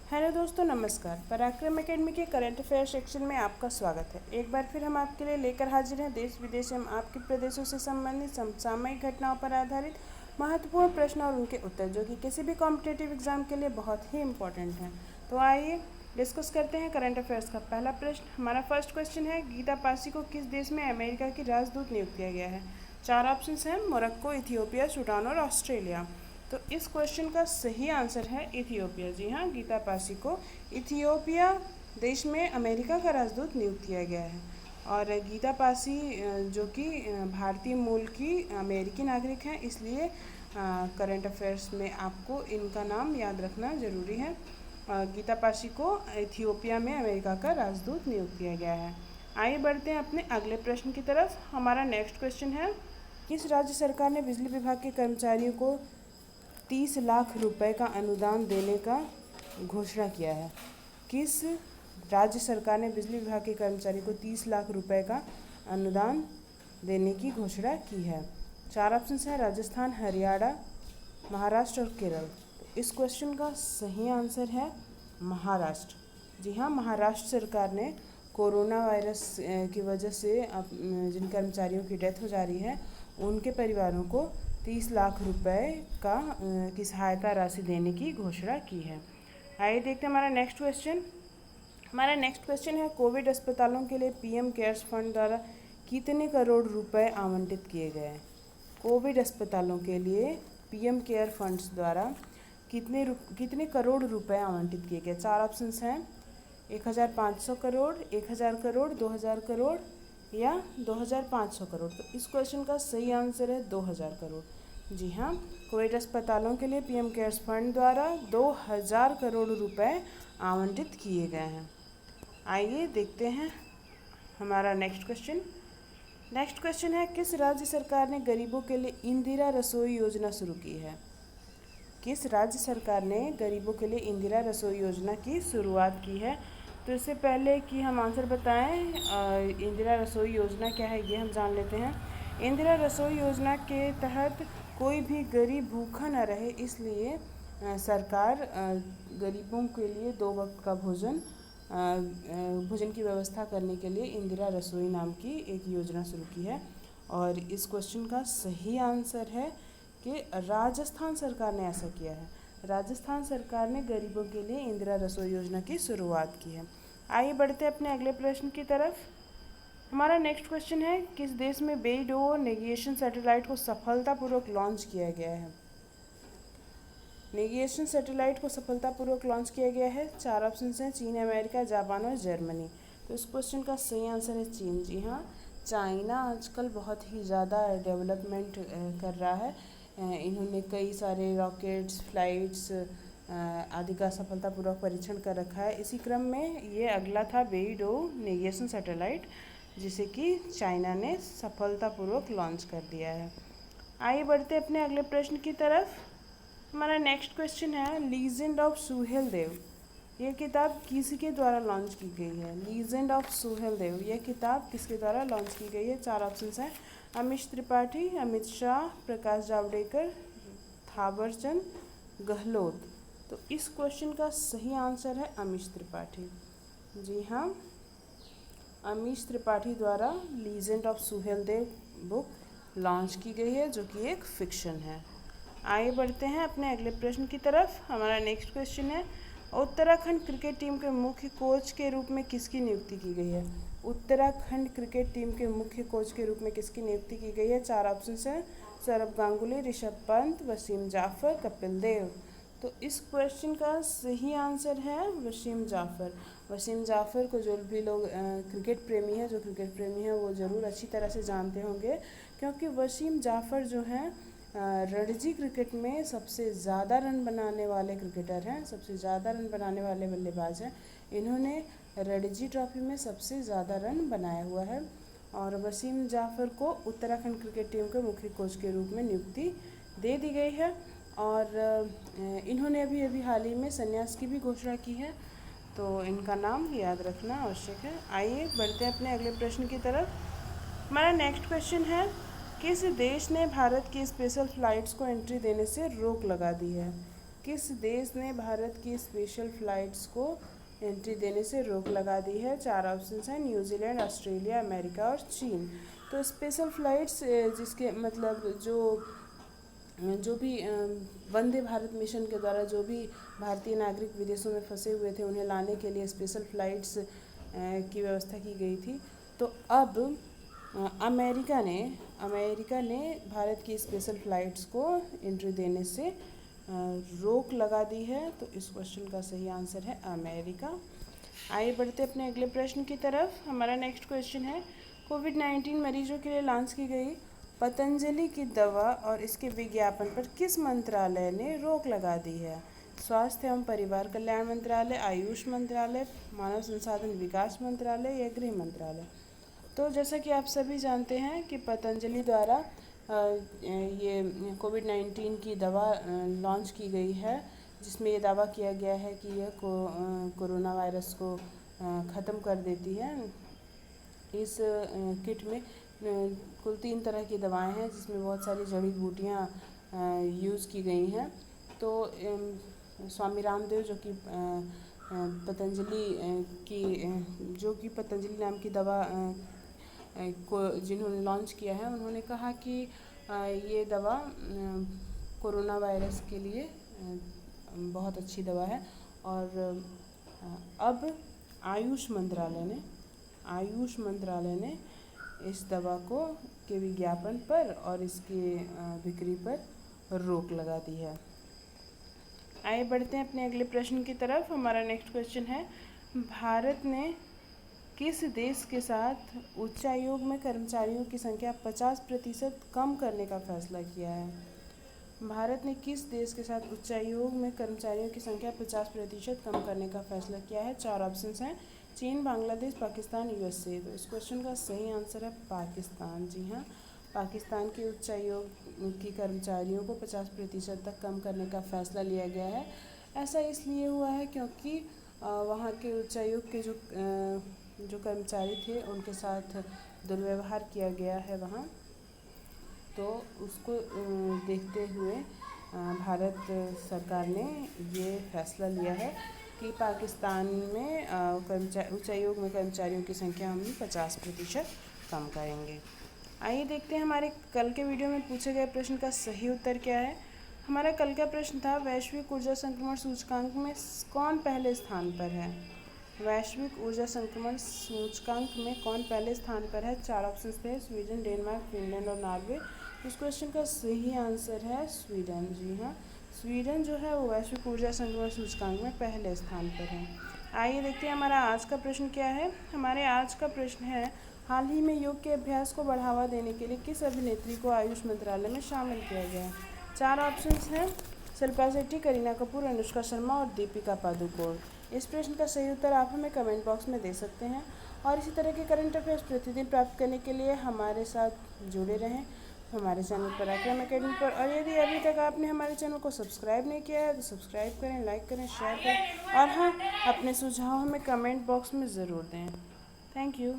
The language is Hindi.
हेलो दोस्तों, नमस्कार। पराक्रम एकेडमी के करंट अफेयर सेक्शन में आपका स्वागत है। एक बार फिर हम आपके लिए लेकर हाजिर हैं देश विदेश एवं आपके प्रदेशों से संबंधित समसामयिक घटनाओं पर आधारित महत्वपूर्ण प्रश्न और उनके उत्तर, जो कि किसी भी कॉम्पिटिटिव एग्जाम के लिए बहुत ही इंपॉर्टेंट हैं। तो आइए डिस्कस करते हैं करंट अफेयर्स का पहला प्रश्न। हमारा फर्स्ट क्वेश्चन है, गीता पासी को किस देश में अमेरिका की राजदूत नियुक्त किया गया है? 4 ऑप्शंस हैं, मोरक्को, इथियोपिया, सूडान और ऑस्ट्रेलिया। तो इस क्वेश्चन का सही आंसर है इथियोपिया। जी हाँ, गीता पासी को इथियोपिया देश में अमेरिका का राजदूत नियुक्त किया गया है। और गीता पासी जो कि भारतीय मूल की अमेरिकी नागरिक हैं, इसलिए करंट अफेयर्स में आपको इनका नाम याद रखना ज़रूरी है। गीता पासी को इथियोपिया में अमेरिका का राजदूत नियुक्त किया गया है। आइए बढ़ते हैं अपने अगले प्रश्न की तरफ। हमारा नेक्स्ट क्वेश्चन है, किस राज्य सरकार ने बिजली विभाग के कर्मचारियों को 30 लाख रुपए का अनुदान देने का घोषणा किया है? किस राज्य सरकार ने बिजली विभाग के कर्मचारी को 30 लाख रुपए का अनुदान देने की घोषणा की है? 4 ऑप्शन है, राजस्थान, हरियाणा, महाराष्ट्र और केरल। तो इस क्वेश्चन का सही आंसर है महाराष्ट्र। जी हाँ, महाराष्ट्र सरकार ने कोरोना वायरस की वजह से जिन कर्मचारियों की डेथ हो जा रही है, उनके परिवारों को 30 लाख रुपए की सहायता राशि देने की घोषणा की है। आइए देखते हैं हमारा नेक्स्ट क्वेश्चन। हमारा नेक्स्ट क्वेश्चन है, कोविड अस्पतालों के लिए पीएम केयर्स फंड द्वारा कितने करोड़ रुपए आवंटित किए गए हैं? कोविड अस्पतालों के लिए पीएम केयर फंड्स द्वारा कितने करोड़ रुपए आवंटित किए गए? 4 ऑप्शंस हैं, 1500 करोड़, 1000 करोड़, 2000 करोड़ या 2500 करोड़। तो इस क्वेश्चन का सही आंसर है 2000 करोड़। जी हाँ, कोविड अस्पतालों के लिए पीएम केयर्स फंड द्वारा 2000 करोड़ रुपए आवंटित किए गए हैं। आइए देखते हैं हमारा नेक्स्ट क्वेश्चन। नेक्स्ट क्वेश्चन है, किस राज्य सरकार ने गरीबों के लिए इंदिरा रसोई योजना शुरू की है? किस राज्य सरकार ने गरीबों के लिए इंदिरा रसोई योजना की शुरुआत की है? तो इससे पहले कि हम आंसर बताएं, इंदिरा रसोई योजना क्या है ये हम जान लेते हैं। इंदिरा रसोई योजना के तहत कोई भी गरीब भूखा न रहे, इसलिए सरकार गरीबों के लिए 2 वक्त का भोजन की व्यवस्था करने के लिए इंदिरा रसोई नाम की एक योजना शुरू की है। और इस क्वेश्चन का सही आंसर है कि राजस्थान सरकार ने ऐसा किया है। राजस्थान सरकार ने गरीबों के लिए इंदिरा रसोई योजना की शुरुआत की है। आइए बढ़ते हैं अपने अगले प्रश्न की तरफ। हमारा नेक्स्ट क्वेश्चन है, किस देश में बेइडो नेविगेशन सैटेलाइट को सफलतापूर्वक लॉन्च किया गया है? नेविगेशन सैटेलाइट को सफलतापूर्वक लॉन्च किया गया है। 4 ऑप्शन हैं, चीन, अमेरिका, जापान और जर्मनी। तो इस क्वेश्चन का सही आंसर है चीन। जी हाँ, चाइना आजकल बहुत ही ज़्यादा डेवलपमेंट कर रहा है। इन्होंने कई सारे रॉकेट्स, फ्लाइट्स आदि का सफलतापूर्वक परीक्षण कर रखा है। इसी क्रम में ये अगला था बेइडो नेविगेशन सैटेलाइट, जिसे कि चाइना ने सफलतापूर्वक लॉन्च कर दिया है। आइए बढ़ते अपने अगले प्रश्न की तरफ। हमारा नेक्स्ट क्वेश्चन है, लीजेंड ऑफ सुहेल देव, यह किताब किसके द्वारा लॉन्च की गई है? लीजेंड ऑफ सुहेल देव, यह किताब किसके द्वारा लॉन्च की गई है? 4 ऑप्शंस हैं, अमीश त्रिपाठी, अमित शाह, प्रकाश जावड़ेकर, थावरचंद गहलोत। तो इस क्वेश्चन का सही आंसर है अमीश त्रिपाठी। जी हाँ, अमीश त्रिपाठी द्वारा legend of Suheldev book launch की गई है, जो कि एक फिक्शन है। आगे बढ़ते हैं अपने अगले प्रश्न की तरफ। हमारा नेक्स्ट क्वेश्चन है, उत्तराखंड क्रिकेट टीम के मुख्य कोच के रूप में किसकी नियुक्ति की गई है? उत्तराखंड क्रिकेट टीम के मुख्य कोच के रूप में किसकी नियुक्ति की गई है? 4 ऑप्शन हैं, सौरभ गांगुली, ऋषभ पंत, वसीम जाफर, कपिल देव। तो इस क्वेश्चन का सही आंसर है वसीम जाफर। वसीम जाफर को जो भी लोग क्रिकेट प्रेमी हैं, वो ज़रूर अच्छी तरह से जानते होंगे, क्योंकि वसीम जाफर जो हैं रणजी क्रिकेट में सबसे ज़्यादा रन बनाने वाले क्रिकेटर हैं, सबसे ज़्यादा रन बनाने वाले बल्लेबाज हैं। इन्होंने रणजी ट्रॉफी में सबसे ज़्यादा रन बनाया हुआ है। और वसीम जाफर को उत्तराखंड क्रिकेट टीम के मुख्य कोच के रूप में नियुक्ति दे दी गई है। और इन्होंने अभी हाल ही में संन्यास की भी घोषणा की है, तो इनका नाम याद रखना आवश्यक है। आइए बढ़ते हैं अपने अगले प्रश्न की तरफ। हमारा नेक्स्ट क्वेश्चन है, किस देश ने भारत की स्पेशल फ्लाइट्स को एंट्री देने से रोक लगा दी है? किस देश ने भारत की स्पेशल फ़्लाइट्स को एंट्री देने से रोक लगा दी है? 4 ऑप्शंस हैं, न्यूजीलैंड, ऑस्ट्रेलिया, अमेरिका और चीन। तो स्पेशल फ़्लाइट्स जिसके मतलब जो भी वंदे भारत मिशन के द्वारा जो भी भारतीय नागरिक विदेशों में फंसे हुए थे उन्हें लाने के लिए स्पेशल फ़्लाइट्स की व्यवस्था की गई थी। तो अब अमेरिका ने भारत की स्पेशल फ़्लाइट्स को एंट्री देने से रोक लगा दी है। तो इस क्वेश्चन का सही आंसर है अमेरिका। आइए बढ़ते अपने अगले प्रश्न की तरफ। हमारा नेक्स्ट क्वेश्चन है, कोविड-19 मरीजों के लिए लॉन्च की गई पतंजलि की दवा और इसके विज्ञापन पर किस मंत्रालय ने रोक लगा दी है? स्वास्थ्य एवं परिवार कल्याण मंत्रालय, आयुष मंत्रालय, मानव संसाधन विकास मंत्रालय या गृह मंत्रालय। तो जैसा कि आप सभी जानते हैं कि पतंजलि द्वारा ये कोविड-19 की दवा लॉन्च की गई है, जिसमें ये दावा किया गया है कि यह कोरोना वायरस को ख़त्म कर देती है। इस किट में कुल 3 तरह की दवाएं हैं, जिसमें बहुत सारी जड़ी बूटियाँ यूज़ की गई हैं। तो स्वामी रामदेव जो कि पतंजलि नाम की दवा को जिन्होंने लॉन्च किया है, उन्होंने कहा कि ये दवा कोरोना वायरस के लिए बहुत अच्छी दवा है। और अब आयुष मंत्रालय ने इस दवा के विज्ञापन पर और इसके बिक्री पर रोक लगा दी है। आइए बढ़ते हैं अपने अगले प्रश्न की तरफ। हमारा नेक्स्ट क्वेश्चन है, भारत ने किस देश के साथ उच्चायोग में कर्मचारियों की संख्या 50% कम करने का फैसला किया है? भारत ने किस देश के साथ उच्चायोग में कर्मचारियों की संख्या 50% कम करने का फैसला किया है? 4 ऑप्शंस हैं, चीन, बांग्लादेश, पाकिस्तान, यूएसए। तो इस क्वेश्चन का सही आंसर है पाकिस्तान। जी हाँ, पाकिस्तान के उच्चायोग की कर्मचारियों को 50% तक कम करने का फैसला लिया गया है। ऐसा इसलिए हुआ है क्योंकि वहाँ के उच्चायोग के जो कर्मचारी थे उनके साथ दुर्व्यवहार किया गया है वहाँ। तो उसको देखते हुए भारत सरकार ने ये फैसला लिया है कि पाकिस्तान में उच्चायोग में कर्मचारियों की संख्या हम 50% कम करेंगे। आइए देखते हैं हमारे कल के वीडियो में पूछे गए प्रश्न का सही उत्तर क्या है। हमारा कल का प्रश्न था, वैश्विक ऊर्जा संक्रमण सूचकांक में कौन पहले स्थान पर है? वैश्विक ऊर्जा संक्रमण सूचकांक में कौन पहले स्थान पर है? 4 ऑप्शन थे, स्वीडन, डेनमार्क, फिनलैंड और नॉर्वे। इस क्वेश्चन का सही आंसर है स्वीडन। जी हाँ, स्वीडन जो है वो वैश्विक ऊर्जा संक्रमण सूचकांक में पहले स्थान पर है। आइए देखते हैं हमारा आज का प्रश्न क्या है। हमारे आज का प्रश्न है, हाल ही में योग के अभ्यास को बढ़ावा देने के लिए किस अभिनेत्री को आयुष मंत्रालय में शामिल किया गया है? 4 ऑप्शंस हैं, शिल्पा शेट्टी, करीना कपूर, अनुष्का शर्मा और दीपिका पादुकोण। इस प्रश्न का सही उत्तर आप हमें कमेंट बॉक्स में दे सकते हैं। और इसी तरह के करंट अफेयर्स प्रतिदिन प्राप्त करने के लिए हमारे साथ जुड़े रहें हमारे चैनल पराक्रम अकेडमी पर। और यदि अभी तक आपने हमारे चैनल को सब्सक्राइब नहीं किया है तो सब्सक्राइब करें, लाइक करें, शेयर करें और हाँ, अपने सुझाव हमें कमेंट बॉक्स में ज़रूर दें। Thank you.